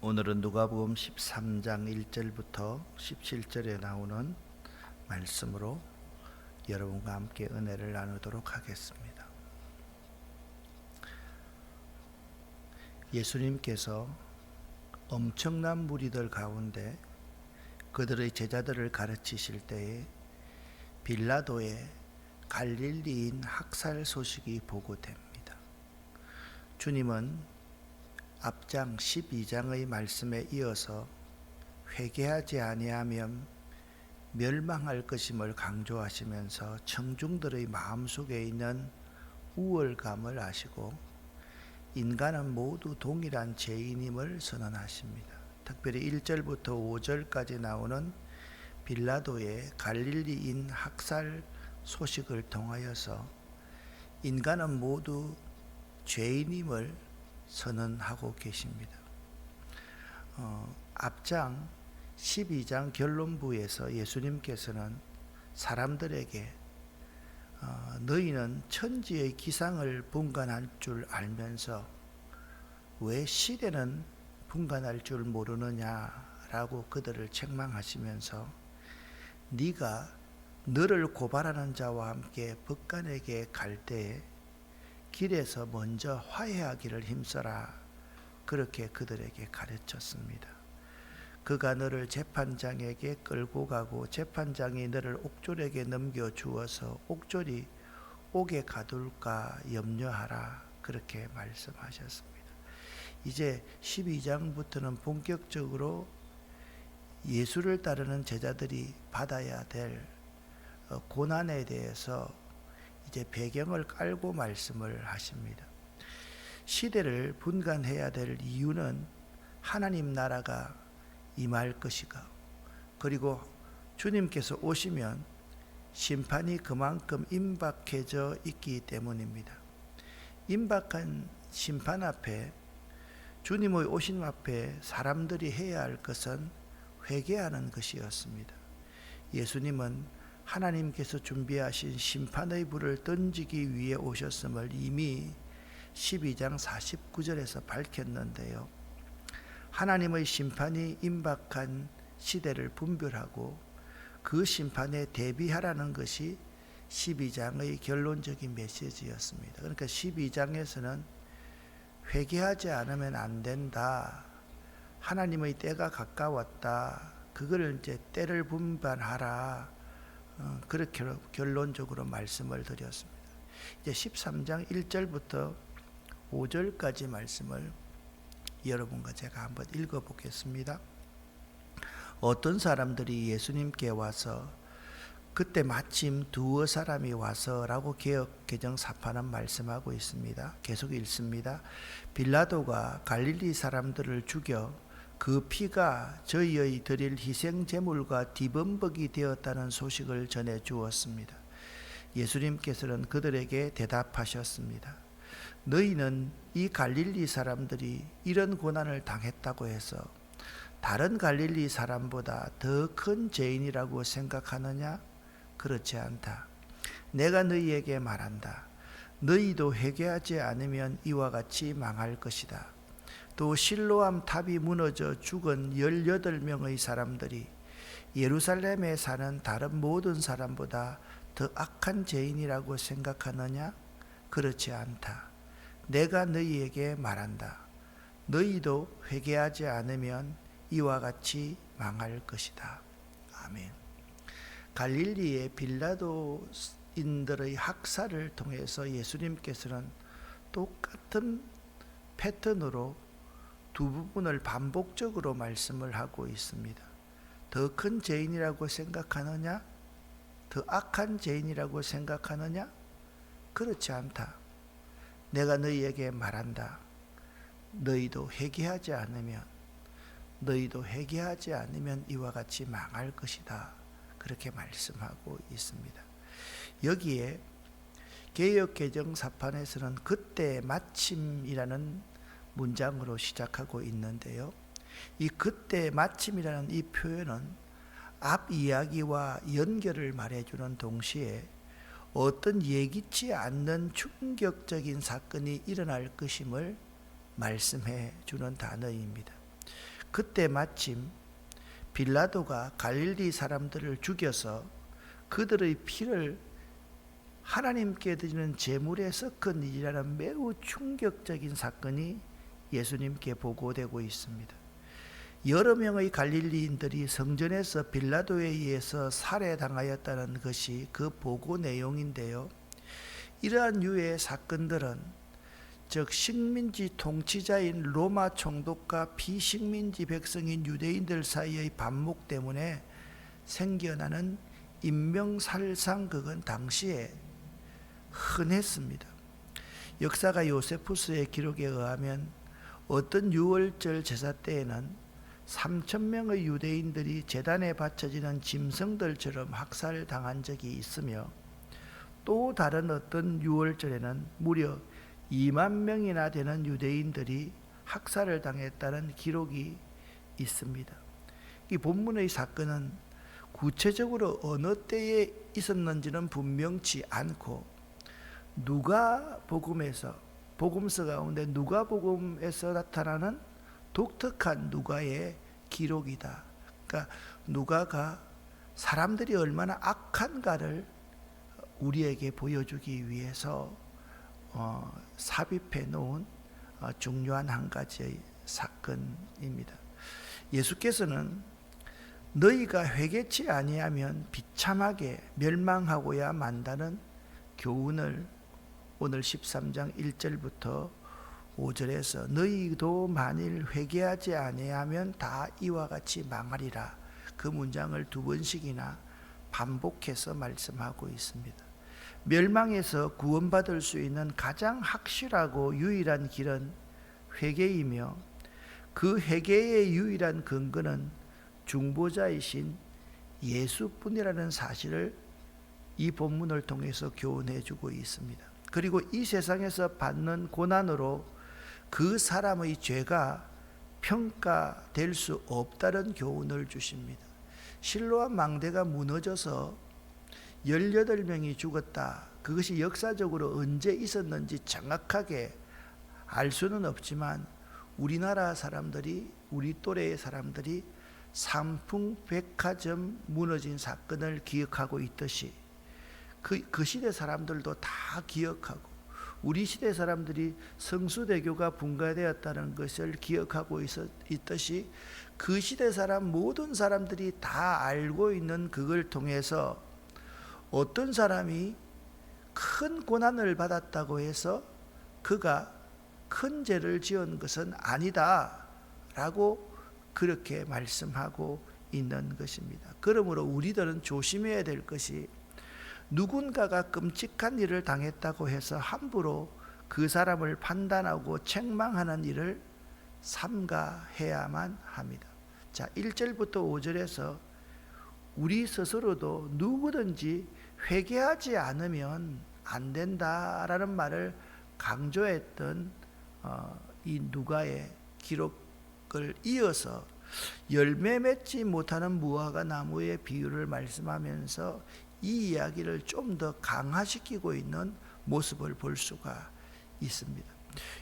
오늘은 누가복음 13장 1절부터 17절에 나오는 말씀으로 여러분과 함께 은혜를 나누도록 하겠습니다. 예수님께서 엄청난 무리들 가운데 그들의 제자들을 가르치실 때에 빌라도의 갈릴리인 학살 소식이 보고됩니다. 주님은 앞장 12장의 말씀에 이어서 회개하지 아니하면 멸망할 것임을 강조하시면서 청중들의 마음속에 있는 우월감을 아시고 인간은 모두 동일한 죄인임을 선언하십니다. 특별히 1절부터 5절까지 나오는 빌라도의 갈릴리인 학살 소식을 통하여서 인간은 모두 죄인임을 선언하고 계십니다. 앞장 12장 결론부에서 예수님께서는 사람들에게 너희는 천지의 기상을 분간할 줄 알면서 왜 시대는 분간할 줄 모르느냐라고 그들을 책망하시면서 네가 너를 고발하는 자와 함께 법관에게 갈 때에 길에서 먼저 화해하기를 힘써라, 그렇게 그들에게 가르쳤습니다. 그가 너를 재판장에게 끌고 가고 재판장이 너를 옥졸에게 넘겨주어서 옥졸이 옥에 가둘까 염려하라, 그렇게 말씀하셨습니다. 이제 12장부터는 본격적으로 예수를 따르는 제자들이 받아야 될 고난에 대해서 이제 배경을 깔고 말씀을 하십니다. 시대를 분간해야 될 이유는 하나님 나라가 임할 것이고, 그리고 주님께서 오시면 심판이 그만큼 임박해져 있기 때문입니다. 임박한 심판 앞에, 주님의 오심 앞에 사람들이 해야 할 것은 회개하는 것이었습니다. 예수님은 하나님께서 준비하신 심판의 불을 던지기 위해 오셨음을 이미 12장 49절에서 밝혔는데요. 하나님의 심판이 임박한 시대를 분별하고 그 심판에 대비하라는 것이 12장의 결론적인 메시지였습니다. 그러니까 12장에서는 회개하지 않으면 안 된다, 하나님의 때가 가까웠다, 그걸 이제 때를 분반하라, 그렇게 결론적으로 말씀을 드렸습니다. 이제 13장 1절부터 5절까지 말씀을 여러분과 제가 한번 읽어보겠습니다. 어떤 사람들이 예수님께 와서, 그때 마침 두어 사람이 와서 라고 개역 개정 사파는 말씀하고 있습니다. 계속 읽습니다. 빌라도가 갈릴리 사람들을 죽여 그 피가 저희의 드릴 희생 제물과 뒤범벅이 되었다는 소식을 전해 주었습니다. 예수님께서는 그들에게 대답하셨습니다. 너희는 이 갈릴리 사람들이 이런 고난을 당했다고 해서 다른 갈릴리 사람보다 더 큰 죄인이라고 생각하느냐? 그렇지 않다. 내가 너희에게 말한다. 너희도 회개하지 않으면 이와 같이 망할 것이다. 또 실로암 탑이 무너져 죽은 18명의 사람들이 예루살렘에 사는 다른 모든 사람보다 더 악한 죄인이라고 생각하느냐? 그렇지 않다. 내가 너희에게 말한다. 너희도 회개하지 않으면 이와 같이 망할 것이다. 아멘. 갈릴리의 빌라도인들의 학살을 통해서 예수님께서는 똑같은 패턴으로 두 부분을 반복적으로 말씀을 하고 있습니다. 더 큰 죄인이라고 생각하느냐? 더 악한 죄인이라고 생각하느냐? 그렇지 않다. 내가 너희에게 말한다. 너희도 회개하지 않으면 이와 같이 망할 것이다. 그렇게 말씀하고 있습니다. 여기에 개역 개정 사판에서는 그때 마침이라는 문장으로 시작하고 있는데요. 이 그때 마침이라는 이 표현은 앞 이야기와 연결을 말해주는 동시에 어떤 예기치 않는 충격적인 사건이 일어날 것임을 말씀해 주는 단어입니다. 그때 마침 빌라도가 갈릴리 사람들을 죽여서 그들의 피를 하나님께 드리는 제물에 섞은 일이라는 매우 충격적인 사건이 예수님께 보고되고 있습니다. 여러 명의 갈릴리인들이 성전에서 빌라도에 의해서 살해당하였다는 것이 그 보고 내용인데요. 이러한 유의 사건들은 즉 식민지 통치자인 로마 총독과 비식민지 백성인 유대인들 사이의 반목 때문에 생겨나는 인명살상극은 당시에 흔했습니다. 역사가 요세푸스의 기록에 의하면 어떤 유월절 제사 때에는 3,000명의 유대인들이 제단에 바쳐지는 짐승들처럼 학살당한 적이 있으며, 또 다른 어떤 유월절에는 무려 2만 명이나 되는 유대인들이 학살을 당했다는 기록이 있습니다. 이 본문의 사건은 구체적으로 어느 때에 있었는지는 분명치 않고, 복음서 가운데 누가복음에서 나타나는 독특한 누가의 기록이다. 그러니까 누가가 사람들이 얼마나 악한가를 우리에게 보여주기 위해서 삽입해 놓은 중요한 한 가지의 사건입니다. 예수께서는 너희가 회개치 아니하면 비참하게 멸망하고야 만다는 교훈을 오늘 13장 1절부터 5절에서 너희도 만일 회개하지 아니하면 다 이와 같이 망하리라, 그 문장을 2번씩이나 반복해서 말씀하고 있습니다. 멸망에서 구원받을 수 있는 가장 확실하고 유일한 길은 회개이며, 그 회개의 유일한 근거는 중보자이신 예수뿐이라는 사실을 이 본문을 통해서 교훈해 주고 있습니다. 그리고 이 세상에서 받는 고난으로 그 사람의 죄가 평가될 수 없다는 교훈을 주십니다. 실로암 망대가 무너져서 18명이 죽었다. 그것이 역사적으로 언제 있었는지 정확하게 알 수는 없지만 우리나라 사람들이, 우리 또래의 사람들이 삼풍백화점 무너진 사건을 기억하고 있듯이 그 시대 사람들도 다 기억하고, 우리 시대 사람들이 성수대교가 분가되었다는 것을 기억하고 있듯이 그 시대 사람 모든 사람들이 다 알고 있는 그걸 통해서 어떤 사람이 큰 고난을 받았다고 해서 그가 큰 죄를 지은 것은 아니다 라고 그렇게 말씀하고 있는 것입니다. 그러므로 우리들은 조심해야 될 것이, 누군가가 끔찍한 일을 당했다고 해서 함부로 그 사람을 판단하고 책망하는 일을 삼가해야만 합니다. 자, 1절부터 5절에서 우리 스스로도 누구든지 회개하지 않으면 안 된다라는 말을 강조했던 이 누가의 기록을 이어서 열매 맺지 못하는 무화과 나무의 비유를 말씀하면서 이 이야기를 좀 더 강화시키고 있는 모습을 볼 수가 있습니다.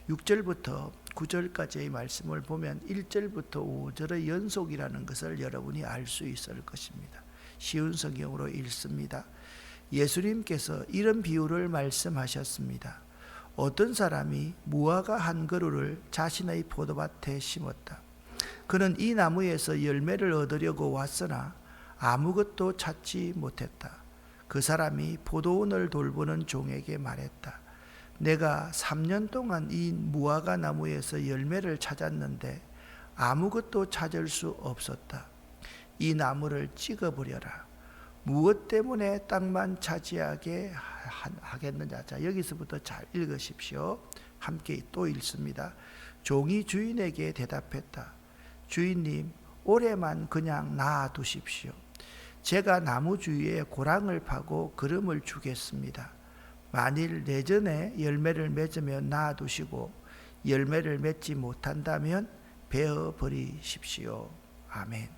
6절부터 9절까지의 말씀을 보면 1절부터 5절의 연속이라는 것을 여러분이 알 수 있을 것입니다. 쉬운 성경으로 읽습니다. 예수님께서 이런 비유를 말씀하셨습니다. 어떤 사람이 무화과 한 그루를 자신의 포도밭에 심었다. 그는 이 나무에서 열매를 얻으려고 왔으나 아무것도 찾지 못했다. 그 사람이 포도원을 돌보는 종에게 말했다. 내가 3년 동안 이 무화과 나무에서 열매를 찾았는데 아무것도 찾을 수 없었다. 이 나무를 찍어버려라. 무엇 때문에 땅만 차지하게 하겠느냐. 자, 여기서부터 잘 읽으십시오. 함께 또 읽습니다. 종이 주인에게 대답했다. 주인님, 올해만 그냥 놔두십시오. 제가 나무 주위에 고랑을 파고 기름을 주겠습니다. 만일 내전에 열매를 맺으면 놔두시고 열매를 맺지 못한다면 베어버리십시오. 아멘.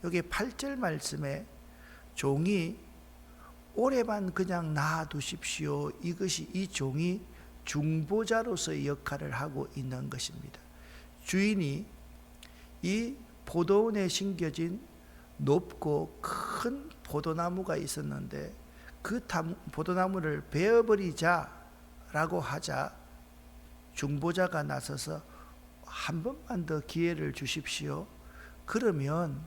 여기 8절 말씀에 종이 올해만 그냥 놔두십시오. 이것이 이 종이 중보자로서의 역할을 하고 있는 것입니다. 주인이 이 포도원에 심겨진 높고 큰 포도나무가 있었는데 그 포도나무를 베어버리자라고 하자 중보자가 나서서 한 번만 더 기회를 주십시오. 그러면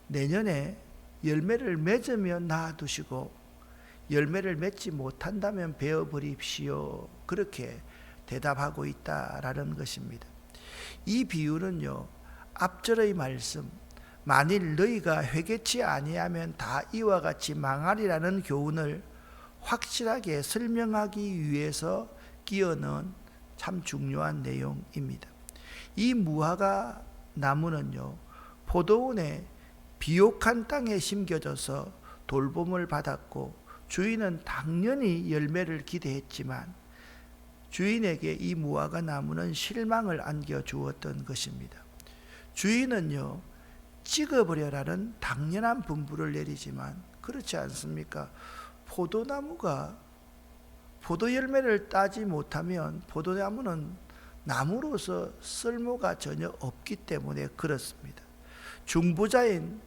내년에 열매를 맺으면 놔두시고 열매를 맺지 못한다면 베어버립시오. 그렇게 대답하고 있다라는 것입니다. 이 비유는요, 앞절의 말씀 만일 너희가 회개치 아니하면 다 이와 같이 망하리라는 교훈을 확실하게 설명하기 위해서 끼어넣은 참 중요한 내용입니다. 이 무화과 나무는요, 포도원의 비옥한 땅에 심겨져서 돌봄을 받았고 주인은 당연히 열매를 기대했지만 주인에게 이 무화과 나무는 실망을 안겨주었던 것입니다. 주인은요, 찍어버려라는 당연한 분부를 내리지만 그렇지 않습니까? 포도나무가 포도 열매를 따지 못하면 포도나무는 나무로서 쓸모가 전혀 없기 때문에 그렇습니다. 중보자인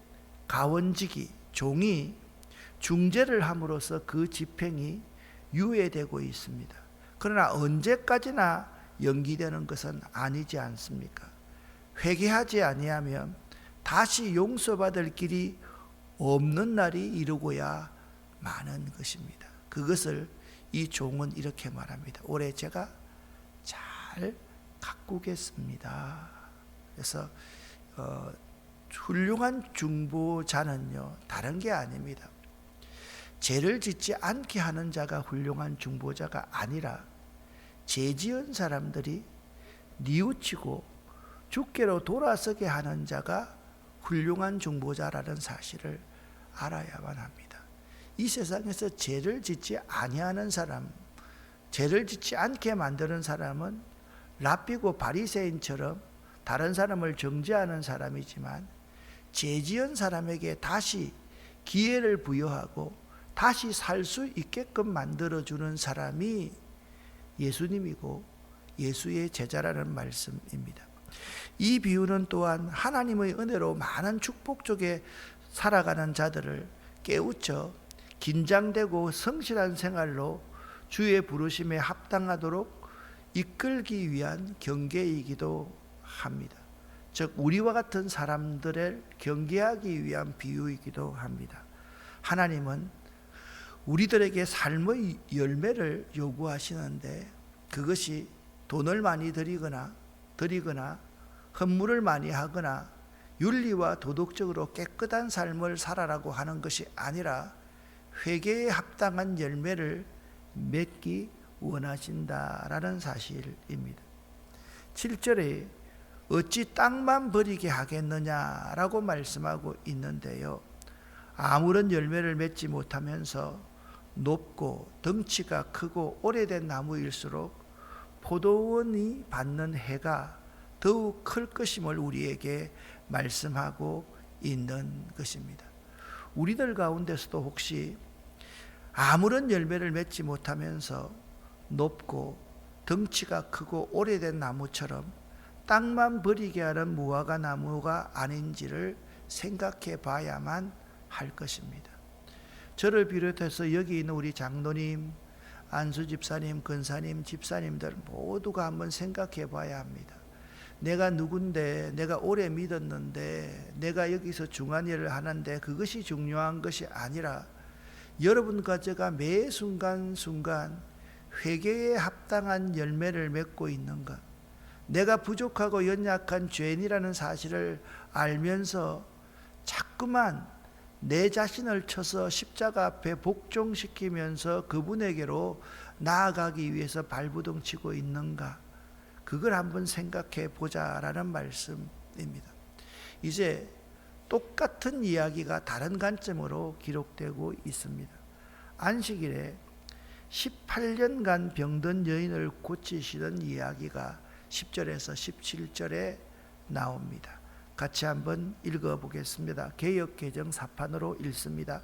가원직이 종이 중재를 함으로써 그 집행이 유예되고 있습니다. 그러나 언제까지나 연기되는 것은 아니지 않습니까? 회개하지 아니하면 다시 용서받을 길이 없는 날이 이르고야 마는 것입니다. 그것을 이 종은 이렇게 말합니다. 올해 제가 잘 가꾸겠습니다. 그래서 훌륭한 중보자는요, 다른 게 아닙니다. 죄를 짓지 않게 하는 자가 훌륭한 중보자가 아니라 죄 지은 사람들이 뉘우치고 주께로 돌아서게 하는 자가 훌륭한 중보자라는 사실을 알아야만 합니다. 이 세상에서 죄를 짓지 아니하는 사람, 죄를 짓지 않게 만드는 사람은 랍비고 바리새인처럼 다른 사람을 정죄하는 사람이지만 죄 지은 사람에게 다시 기회를 부여하고 다시 살 수 있게끔 만들어주는 사람이 예수님이고 예수의 제자라는 말씀입니다. 이 비유는 또한 하나님의 은혜로 많은 축복 속에 살아가는 자들을 깨우쳐 긴장되고 성실한 생활로 주의 부르심에 합당하도록 이끌기 위한 경계이기도 합니다. 즉 우리와 같은 사람들을 경계하기 위한 비유이기도 합니다. 하나님은 우리들에게 삶의 열매를 요구하시는데 그것이 돈을 많이 드리거나 헌물을 많이 하거나 윤리와 도덕적으로 깨끗한 삶을 살아라고 하는 것이 아니라 회개에 합당한 열매를 맺기 원하신다라는 사실입니다. 7절에 어찌 땅만 버리게 하겠느냐라고 말씀하고 있는데요, 아무런 열매를 맺지 못하면서 높고 덩치가 크고 오래된 나무일수록 포도원이 받는 해가 더욱 클 것임을 우리에게 말씀하고 있는 것입니다. 우리들 가운데서도 혹시 아무런 열매를 맺지 못하면서 높고 덩치가 크고 오래된 나무처럼 땅만 버리게 하는 무화과 나무가 아닌지를 생각해 봐야만 할 것입니다. 저를 비롯해서 여기 있는 우리 장로님, 안수 집사님, 근사님, 집사님들 모두가 한번 생각해 봐야 합니다. 내가 누군데, 내가 오래 믿었는데, 내가 여기서 중한 일을 하는데 그것이 중요한 것이 아니라 여러분과 제가 매 순간순간 회개에 합당한 열매를 맺고 있는가, 내가 부족하고 연약한 죄인이라는 사실을 알면서 자꾸만 내 자신을 쳐서 십자가 앞에 복종시키면서 그분에게로 나아가기 위해서 발부둥치고 있는가, 그걸 한번 생각해 보자라는 말씀입니다. 이제 똑같은 이야기가 다른 관점으로 기록되고 있습니다. 안식일에 18년간 병든 여인을 고치시던 이야기가 10절에서 17절에 나옵니다. 같이 한번 읽어보겠습니다. 개역개정 사판으로 읽습니다.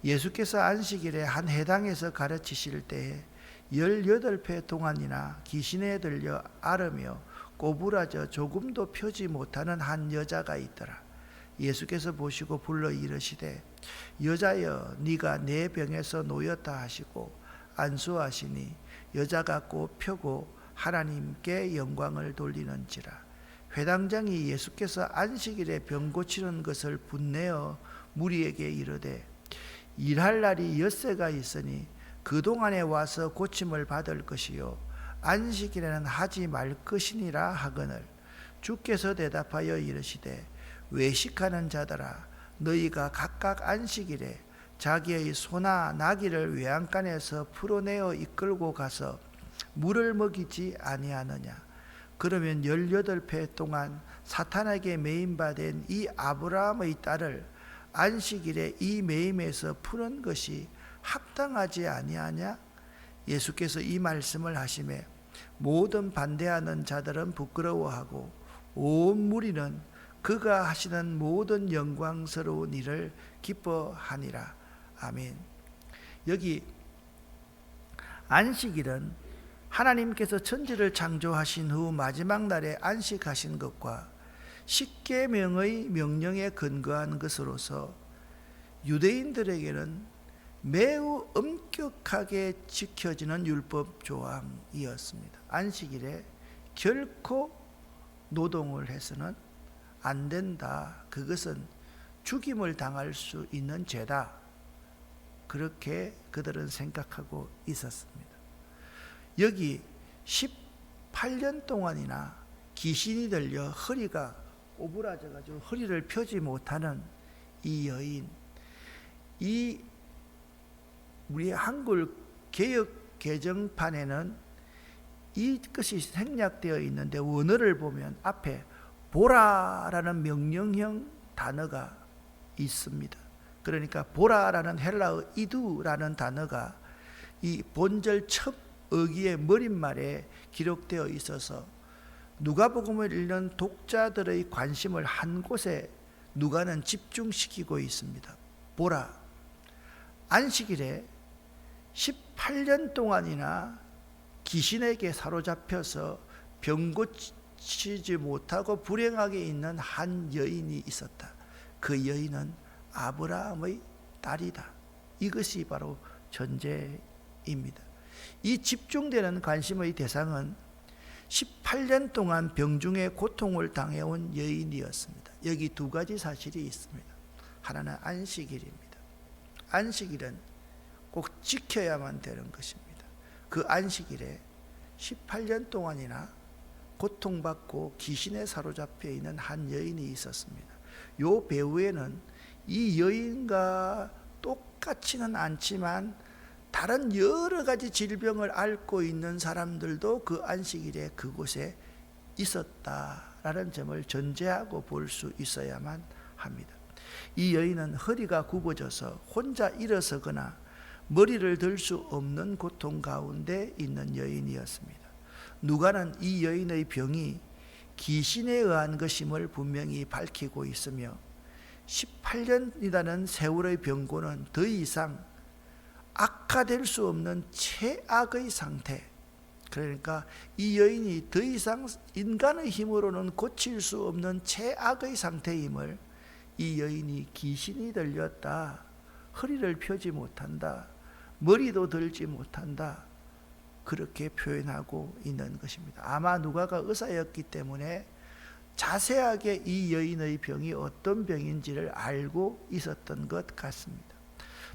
예수께서 안식일에 한 회당에서 가르치실 때에 18배 동안이나 귀신에 들려 앓으며 꼬부라져 조금도 펴지 못하는 한 여자가 있더라. 예수께서 보시고 불러 이르시되 여자여 네가 내 병에서 놓였다 하시고 안수하시니 여자가 곧 펴고 하나님께 영광을 돌리는지라. 회당장이 예수께서 안식일에 병 고치는 것을 분내어 무리에게 이르되 일할 날이 엿새가 있으니 그동안에 와서 고침을 받을 것이요 안식일에는 하지 말 것이니라 하거늘 주께서 대답하여 이르시되 외식하는 자들아 너희가 각각 안식일에 자기의 소나 나귀를 외양간에서 풀어내어 이끌고 가서 물을 먹이지 아니하느냐. 그러면 18배 동안 사탄에게 매임받은 이 아브라함의 딸을 안식일에 이 매임에서 푸는 것이 합당하지 아니하냐. 예수께서 이 말씀을 하시매 모든 반대하는 자들은 부끄러워하고 온 무리는 그가 하시는 모든 영광스러운 일을 기뻐하니라. 아멘. 여기 안식일은 하나님께서 천지를 창조하신 후 마지막 날에 안식하신 것과 십계명의 명령에 근거한 것으로서 유대인들에게는 매우 엄격하게 지켜지는 율법 조항이었습니다. 안식일에 결코 노동을 해서는 안 된다. 그것은 죽임을 당할 수 있는 죄다. 그렇게 그들은 생각하고 있었습니다. 여기 18년 동안이나 귀신이 들려 허리가 오부라져가지고 허리를 펴지 못하는 이 여인, 이 우리 한글 개역 개정판에는 이것이 생략되어 있는데 원어를 보면 앞에 보라라는 명령형 단어가 있습니다. 그러니까 보라라는 헬라어 이두라는 단어가 이 본절 첫 어기의 머릿말에 기록되어 있어서 누가복음을 읽는 독자들의 관심을 한 곳에 누가는 집중시키고 있습니다. 보라, 안식일에 18년 동안이나 귀신에게 사로잡혀서 병 고치지 못하고 불행하게 있는 한 여인이 있었다. 그 여인은 아브라함의 딸이다. 이것이 바로 전제입니다. 이 집중되는 관심의 대상은 18년 동안 병중의 고통을 당해온 여인이었습니다. 여기 두 가지 사실이 있습니다. 하나는 안식일입니다. 안식일은 꼭 지켜야만 되는 것입니다. 그 안식일에 18년 동안이나 고통받고 귀신에 사로잡혀 있는 한 여인이 있었습니다. 요 배후에는 이 여인과 똑같지는 않지만 다른 여러 가지 질병을 앓고 있는 사람들도 그 안식일에 그곳에 있었다라는 점을 전제하고 볼 수 있어야만 합니다. 이 여인은 허리가 굽어져서 혼자 일어서거나 머리를 들 수 없는 고통 가운데 있는 여인이었습니다. 누가는 이 여인의 병이 귀신에 의한 것임을 분명히 밝히고 있으며 18년이라는 세월의 병고는 더 이상 악화될 수 없는 최악의 상태, 그러니까 이 여인이 더 이상 인간의 힘으로는 고칠 수 없는 최악의 상태임을 이 여인이 귀신이 들렸다, 허리를 펴지 못한다, 머리도 들지 못한다, 그렇게 표현하고 있는 것입니다. 아마 누가가 의사였기 때문에 자세하게 이 여인의 병이 어떤 병인지를 알고 있었던 것 같습니다.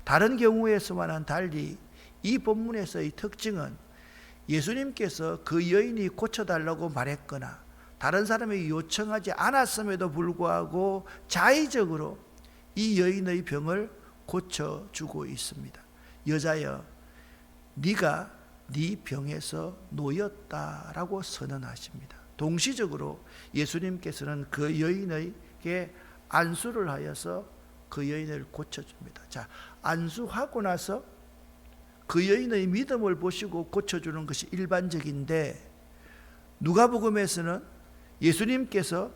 다른 경우에서와는 달리 이 본문에서의 특징은 예수님께서 그 여인이 고쳐달라고 말했거나 다른 사람이 요청하지 않았음에도 불구하고 자의적으로 이 여인의 병을 고쳐주고 있습니다. 여자여, 네가 네 병에서 놓였다라고 선언하십니다. 동시적으로 예수님께서는 그 여인에게 안수를 하여서 그 여인을 고쳐줍니다. 자, 안수하고 나서 그 여인의 믿음을 보시고 고쳐주는 것이 일반적인데 누가복음에서는 예수님께서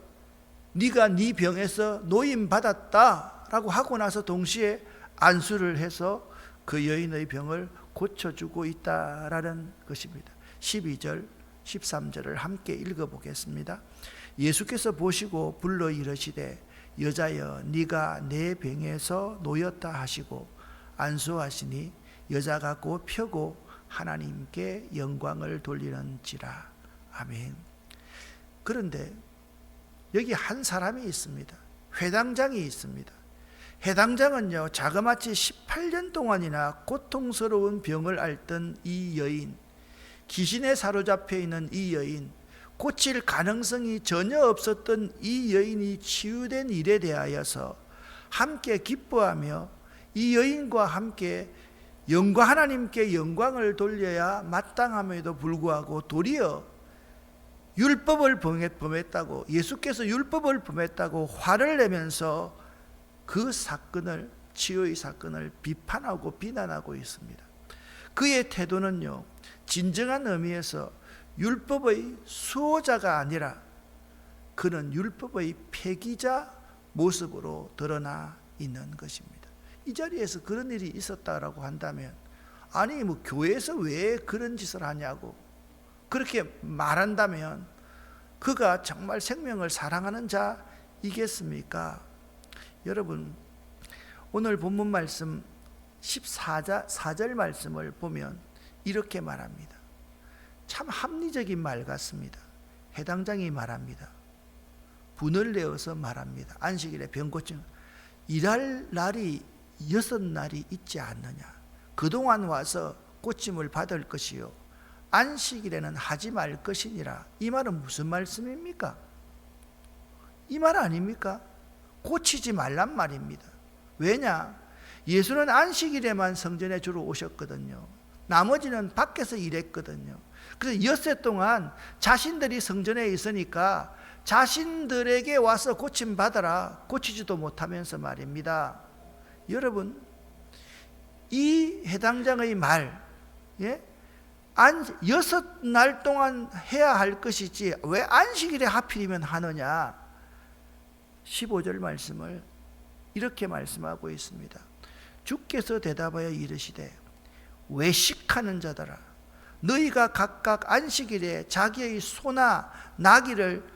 네가 네 병에서 노임 받았다라고 하고 나서 동시에 안수를 해서 그 여인의 병을 고쳐주고 있다라는 것입니다. 12절 13절을 함께 읽어보겠습니다. 예수께서 보시고 불러 이르시되 여자여 네가 내 병에서 놓였다 하시고 안수하시니 여자가 곧 펴고 하나님께 영광을 돌리는지라. 아멘. 그런데 여기 한 사람이 있습니다. 회당장이 있습니다. 회당장은요, 자그마치 18년 동안이나 고통스러운 병을 앓던 이 여인, 귀신에 사로잡혀 있는 이 여인, 고칠 가능성이 전혀 없었던 이 여인이 치유된 일에 대하여서 함께 기뻐하며 이 여인과 함께 하나님께 영광을 돌려야 마땅함에도 불구하고 도리어 율법을 범했다고, 예수께서 율법을 범했다고 화를 내면서 그 사건을, 치유의 사건을 비판하고 비난하고 있습니다. 그의 태도는요, 진정한 의미에서 율법의 수호자가 아니라 그는 율법의 폐기자 모습으로 드러나 있는 것입니다. 이 자리에서 그런 일이 있었다라고 한다면, 아니 뭐 교회에서 왜 그런 짓을 하냐고 그렇게 말한다면 그가 정말 생명을 사랑하는 자이겠습니까? 여러분, 오늘 본문 말씀 14절 말씀을 보면 이렇게 말합니다. 참 합리적인 말 같습니다. 회당장이 말합니다. 분을 내어서 말합니다. 안식일에 병 고침, 일할 날이 6날이 있지 않느냐. 그동안 와서 고침을 받을 것이요 안식일에는 하지 말 것이니라. 이 말은 무슨 말씀입니까? 이 말 아닙니까? 고치지 말란 말입니다. 왜냐? 예수는 안식일에만 성전에 주로 오셨거든요. 나머지는 밖에서 일했거든요. 그래서 엿새 동안 자신들이 성전에 있으니까 자신들에게 와서 고침 받아라. 고치지도 못하면서 말입니다. 여러분, 이 해당장의 말, 6날 동안 해야 할 것이지 왜 안식일에 하필이면 하느냐. 15절 말씀을 이렇게 말씀하고 있습니다. 주께서 대답하여 이르시되 외식하는 자들아, 너희가 각각 안식일에 자기의 소나 나귀를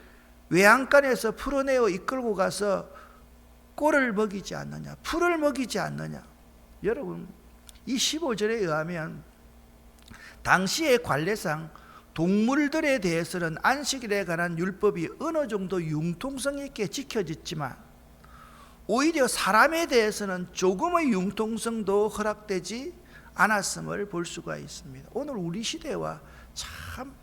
외양간에서 풀어내어 이끌고 가서 꼴을 먹이지 않느냐, 풀을 먹이지 않느냐. 여러분, 이 15절에 의하면 당시의 관례상 동물들에 대해서는 안식일에 관한 율법이 어느 정도 융통성 있게 지켜졌지만 오히려 사람에 대해서는 조금의 융통성도 허락되지 않았음을 볼 수가 있습니다. 오늘 우리 시대와 참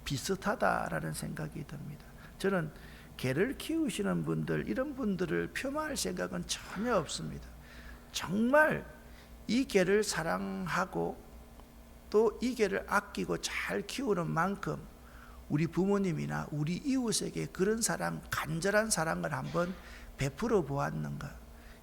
비슷하다라는 생각이 듭니다. 저는 개를 키우시는 분들, 이런 분들을 폄하할 생각은 전혀 없습니다. 정말 이 개를 사랑하고 또 이 개를 아끼고 잘 키우는 만큼 우리 부모님이나 우리 이웃에게 그런 사랑, 간절한 사랑을 한번 베풀어 보았는가?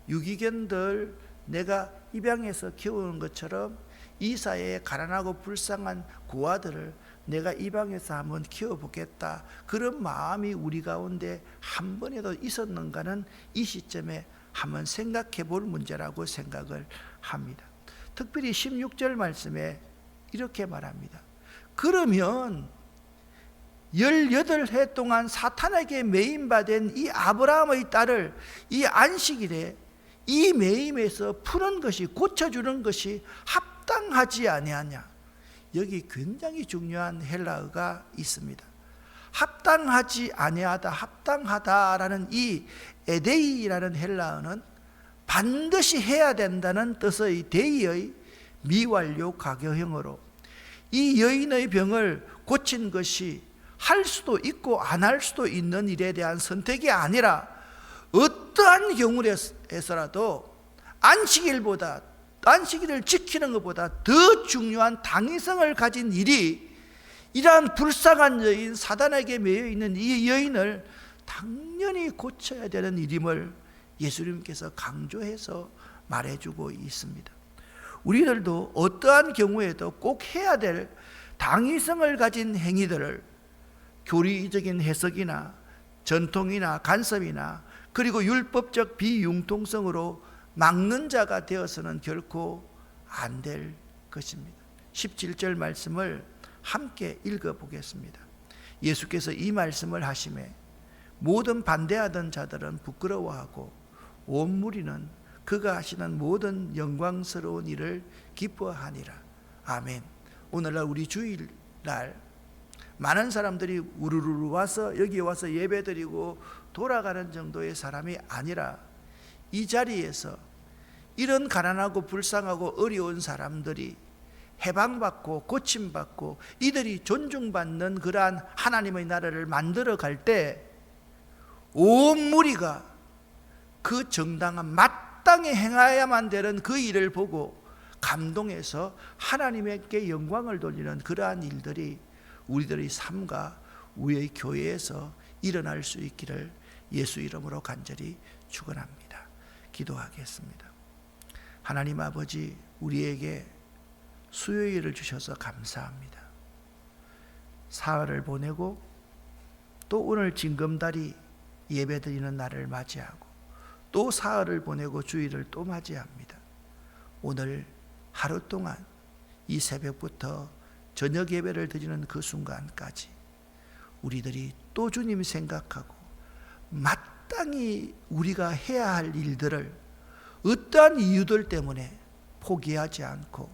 유기견들 내가 입양해서 키우는 것처럼 이 사회에 가난하고 불쌍한 고아들을 내가 입양해서 한번 키워보겠다, 그런 마음이 우리 가운데 한 번이라도 있었는가는 이 시점에 한번 생각해 볼 문제라고 생각을 합니다. 특별히 16절 말씀에 이렇게 말합니다. 그러면 18해 동안 사탄에게 매임받은 이 아브라함의 딸을 이 안식일에 이 매임에서 푸는 것이, 고쳐주는 것이 합당하지 아니하냐. 여기 굉장히 중요한 헬라어가 있습니다. 합당하지 아니하다, 합당하다라는 이 에데이라는 헬라어는 반드시 해야 된다는 뜻의 데이의 미완료 가교형으로 이 여인의 병을 고친 것이 할 수도 있고 안 할 수도 있는 일에 대한 선택이 아니라 어떠한 경우에서라도 안식일을 지키는 것보다 더 중요한 당위성을 가진 일이, 이러한 불쌍한 여인, 사단에게 매여 있는 이 여인을 당연히 고쳐야 되는 일임을 예수님께서 강조해서 말해주고 있습니다. 우리들도 어떠한 경우에도 꼭 해야 될 당위성을 가진 행위들을 교리적인 해석이나 전통이나 간섭이나 그리고 율법적 비융통성으로 막는 자가 되어서는 결코 안 될 것입니다. 17절 말씀을 함께 읽어보겠습니다. 예수께서 이 말씀을 하시매 모든 반대하던 자들은 부끄러워하고 온 무리는 그가 하시는 모든 영광스러운 일을 기뻐하니라. 아멘. 오늘날 우리 주일날 많은 사람들이 우르르 와서 여기 와서 예배드리고 돌아가는 정도의 사람이 아니라 이 자리에서 이런 가난하고 불쌍하고 어려운 사람들이 해방받고 고침받고 이들이 존중받는 그러한 하나님의 나라를 만들어 갈 때 온 무리가 그 정당한 마땅히 행해야만 되는 그 일을 보고 감동해서 하나님께 영광을 돌리는 그러한 일들이 우리들의 삶과 우리의 교회에서 일어날 수 있기를 예수 이름으로 간절히 축원합니다. 기도하겠습니다. 하나님 아버지, 우리에게 수요일을 주셔서 감사합니다. 사흘을 보내고 또 오늘 징검다리 예배드리는 날을 맞이하고 또 사흘을 보내고 주일을 또 맞이합니다. 오늘 하루 동안 이 새벽부터 저녁 예배를 드리는 그 순간까지 우리들이 또 주님 생각하고 마땅히 우리가 해야 할 일들을 어떠한 이유들 때문에 포기하지 않고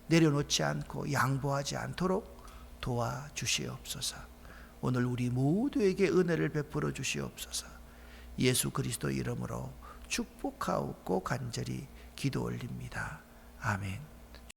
내려놓지 않고 양보하지 않도록 도와주시옵소서. 오늘 우리 모두에게 은혜를 베풀어 주시옵소서. 예수 그리스도 이름으로 축복하옵고 간절히 기도 올립니다. 아멘.